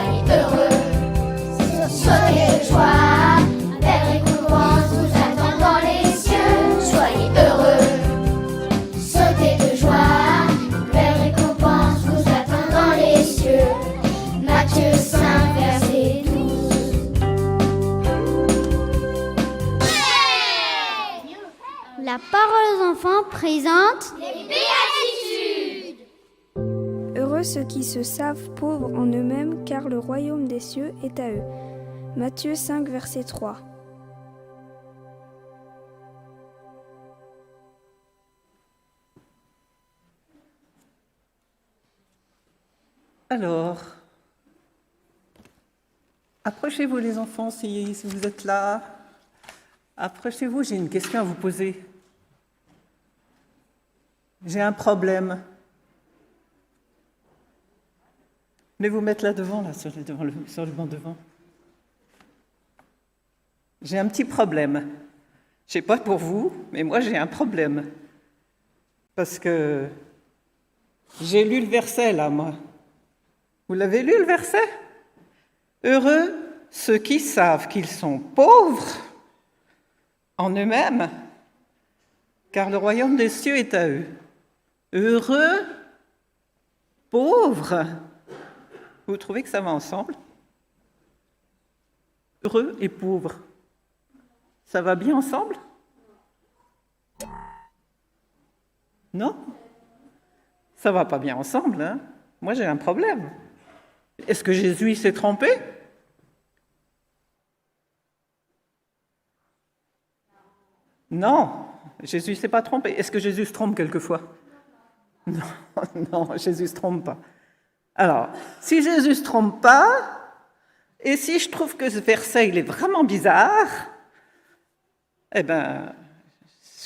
Soyez heureux, sautez de joie, une belle récompense vous attend dans les cieux. Soyez heureux, sautez de joie, une belle récompense vous attend dans les cieux. Matthieu 5, verset 12. La parole aux enfants présente Les béatitudes. Heureux ceux qui se savent pauvres en eux-mêmes, car le royaume des cieux est à eux. Matthieu 5, verset 3. Alors, approchez-vous les enfants si vous êtes là. Approchez-vous, j'ai une question à vous poser. J'ai un problème. Venez vous mettre là devant, là, sur le banc devant. J'ai un petit problème. Je ne sais pas pour vous, mais moi j'ai un problème. Parce que j'ai lu le verset là, moi. Vous l'avez lu le verset? Heureux ceux qui savent qu'ils sont pauvres en eux-mêmes, car le royaume des cieux est à eux. Heureux, pauvres. Vous trouvez que ça va ensemble? Heureux et pauvres. Ça va bien ensemble? Non? Ça va pas bien ensemble, hein? Moi, j'ai un problème. Est-ce que Jésus s'est trompé? Non, Jésus ne s'est pas trompé. Est-ce que Jésus se trompe quelquefois? Non, non, Jésus ne se trompe pas. Alors, si Jésus ne se trompe pas, et si je trouve que ce verset il est vraiment bizarre, eh bien,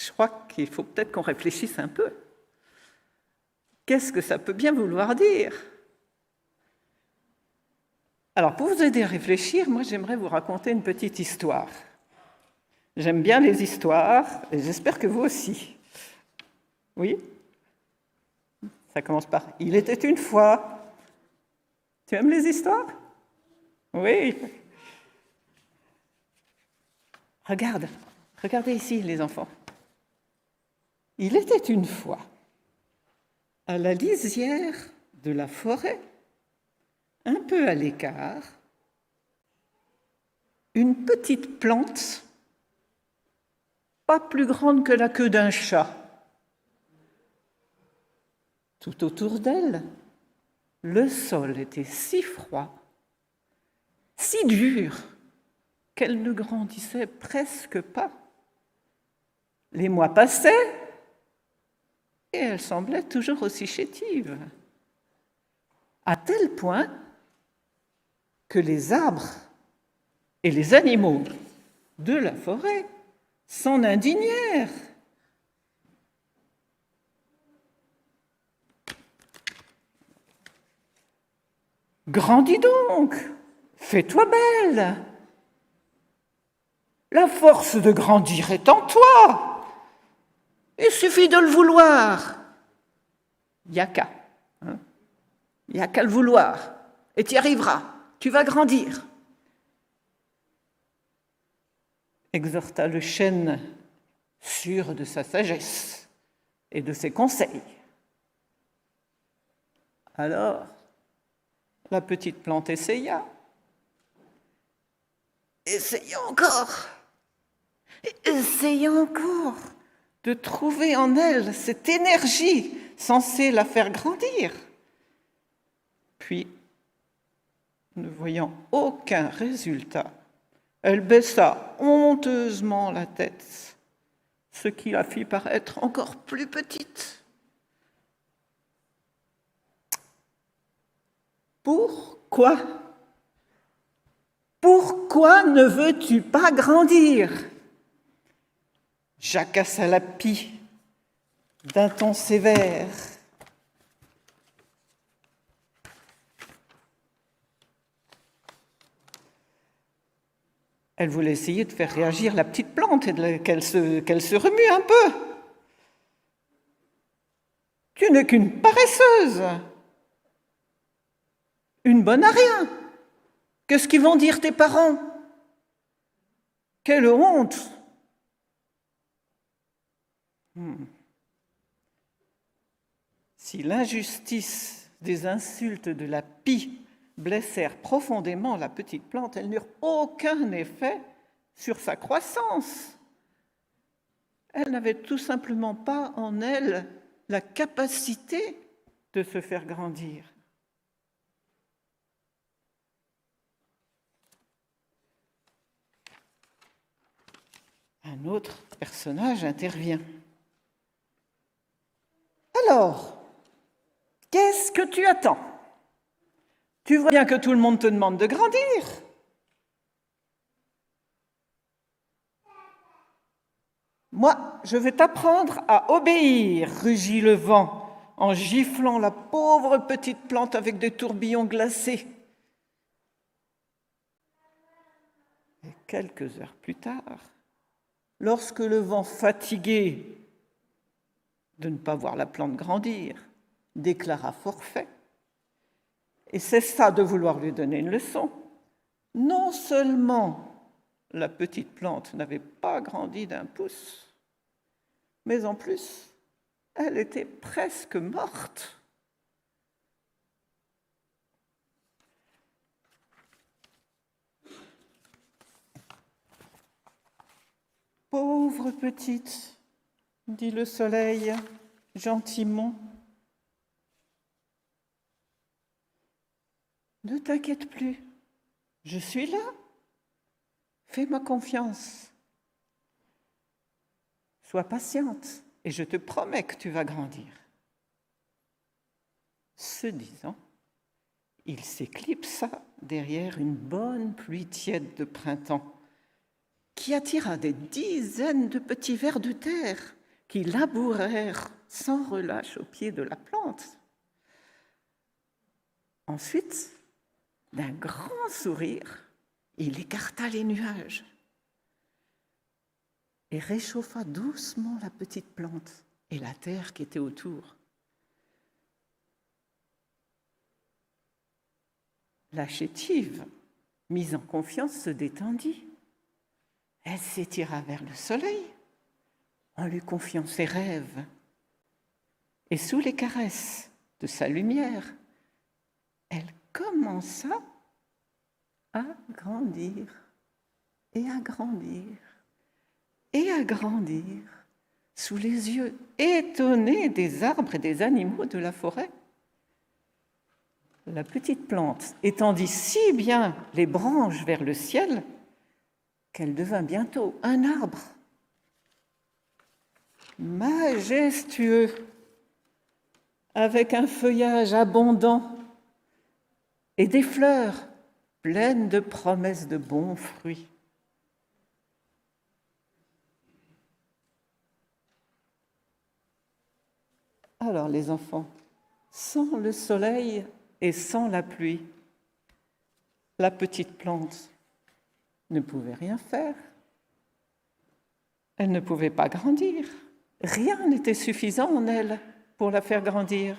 je crois qu'il faut peut-être qu'on réfléchisse un peu. Qu'est-ce que ça peut bien vouloir dire? Alors, pour vous aider à réfléchir, moi, j'aimerais vous raconter une petite histoire. J'aime bien les histoires, et j'espère que vous aussi. Oui? Ça commence par « Il était une fois ». Tu aimes les histoires? Oui. Regardez ici, les enfants. Il était une fois, à la lisière de la forêt, un peu à l'écart, une petite plante, pas plus grande que la queue d'un chat. Tout autour d'elle, le sol était si froid, si dur, qu'elle ne grandissait presque pas. Les mois passaient et elle semblait toujours aussi chétive, à tel point que les arbres et les animaux de la forêt s'en indignèrent. Grandis donc, fais-toi belle. La force de grandir est en toi. Il suffit de le vouloir. Il n'y a qu'à. Il n'y a qu'à le vouloir. Et tu y arriveras. Tu vas grandir. Exhorta le chêne, sûr de sa sagesse et de ses conseils. Alors, la petite plante essaya encore de trouver en elle cette énergie censée la faire grandir. Puis, ne voyant aucun résultat, elle baissa honteusement la tête, ce qui la fit paraître encore plus petite. Pourquoi ne veux-tu pas grandir? Jacassa la pie d'un ton sévère. Elle voulait essayer de faire réagir la petite plante et qu'elle se remue un peu. Tu n'es qu'une paresseuse, une bonne à rien. Qu'est-ce qu'ils vont dire tes parents? Quelle honte! Si l'injustice des insultes de la pie blessèrent profondément la petite plante, elles n'eurent aucun effet sur sa croissance. Elle n'avait tout simplement pas en elle la capacité de se faire grandir. Un autre personnage intervient. Alors, qu'est-ce que tu attends? Tu vois bien que tout le monde te demande de grandir. Moi, je vais t'apprendre à obéir, rugit le vent, en giflant la pauvre petite plante avec des tourbillons glacés. Et quelques heures plus tard, lorsque le vent, fatigué de ne pas voir la plante grandir, déclara forfait et cessa de vouloir lui donner une leçon, non seulement la petite plante n'avait pas grandi d'1 pouce, mais en plus, elle était presque morte. Pauvre petite, dit le soleil gentiment. Ne t'inquiète plus, je suis là. Fais-moi confiance. Sois patiente et je te promets que tu vas grandir. Ce disant, il s'éclipsa derrière une bonne pluie tiède de printemps qui attira des dizaines de petits vers de terre qui labourèrent sans relâche au pied de la plante. Ensuite, d'un grand sourire, il écarta les nuages et réchauffa doucement la petite plante et la terre qui était autour. La chétive, mise en confiance, se détendit. Elle s'étira vers le soleil en lui confiant ses rêves. Et sous les caresses de sa lumière, elle commença à grandir et à grandir et à grandir sous les yeux étonnés des arbres et des animaux de la forêt. La petite plante étendit si bien les branches vers le ciel qu'elle devint bientôt un arbre majestueux, avec un feuillage abondant et des fleurs pleines de promesses de bons fruits. Alors les enfants, sans le soleil et sans la pluie, la petite plante ne pouvait rien faire. Elle ne pouvait pas grandir. Rien n'était suffisant en elle pour la faire grandir.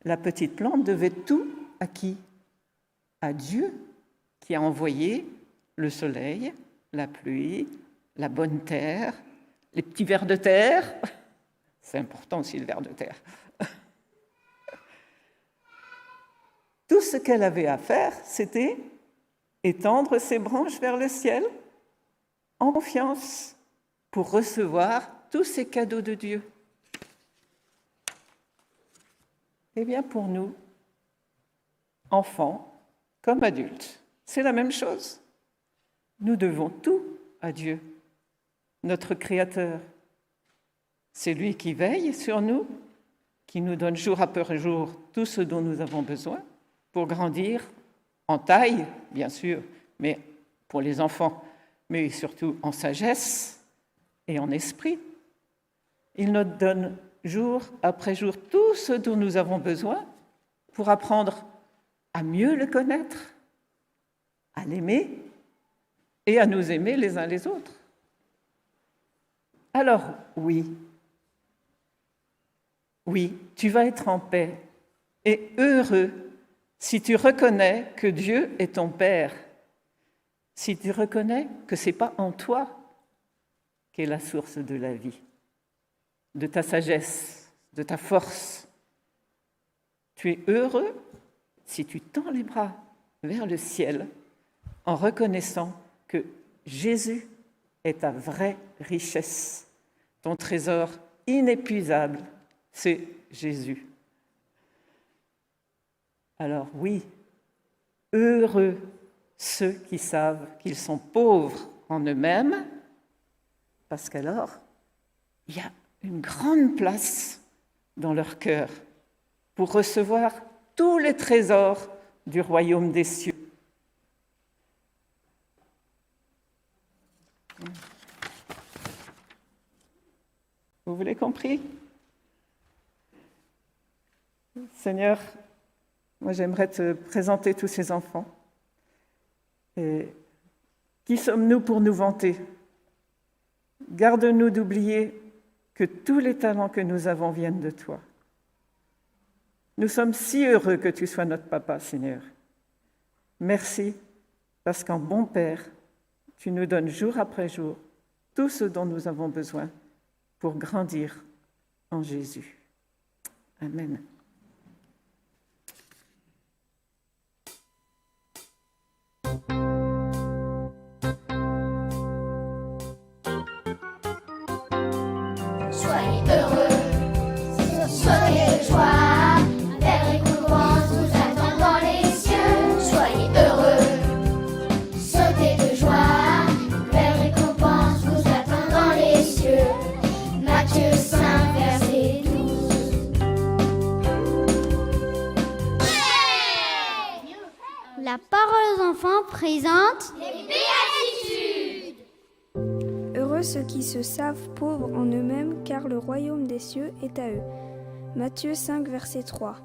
La petite plante devait tout à qui? À Dieu, qui a envoyé le soleil, la pluie, la bonne terre, les petits vers de terre. C'est important aussi le ver de terre. Tout ce qu'elle avait à faire, c'était étendre ses branches vers le ciel en confiance pour recevoir tous ces cadeaux de Dieu. Eh bien, pour nous, enfants comme adultes, c'est la même chose. Nous devons tout à Dieu, notre Créateur. C'est lui qui veille sur nous, qui nous donne jour après jour tout ce dont nous avons besoin pour grandir en taille, bien sûr, mais pour les enfants, mais surtout en sagesse et en esprit. Il nous donne jour après jour tout ce dont nous avons besoin pour apprendre à mieux le connaître, à l'aimer et à nous aimer les uns les autres. Alors, oui, tu vas être en paix et heureux si tu reconnais que Dieu est ton Père, si tu reconnais que ce n'est pas en toi qu'est la source de la vie, de ta sagesse, de ta force. Tu es heureux si tu tends les bras vers le ciel en reconnaissant que Jésus est ta vraie richesse. Ton trésor inépuisable, c'est Jésus. Alors oui, heureux ceux qui savent qu'ils sont pauvres en eux-mêmes, parce qu'alors, il y a une grande place dans leur cœur pour recevoir tous les trésors du royaume des cieux. Vous l'avez compris? Seigneur, moi j'aimerais te présenter tous ces enfants. Et qui sommes-nous pour nous vanter? Garde-nous d'oublier que tous les talents que nous avons viennent de toi. Nous sommes si heureux que tu sois notre papa, Seigneur. Merci, parce qu'en bon Père, tu nous donnes jour après jour tout ce dont nous avons besoin pour grandir en Jésus. Amen. Soyez heureux, sautez de joie, un bel récompense vous attend dans les cieux. Soyez heureux, sautez de joie, une belle récompense vous attend dans les cieux. Matthieu 5, verset 12. La parole aux enfants présente Les béatitudes. Heureux ceux qui se savent pauvres en eux-mêmes, car le royaume des cieux est à eux. Matthieu 5, verset 3.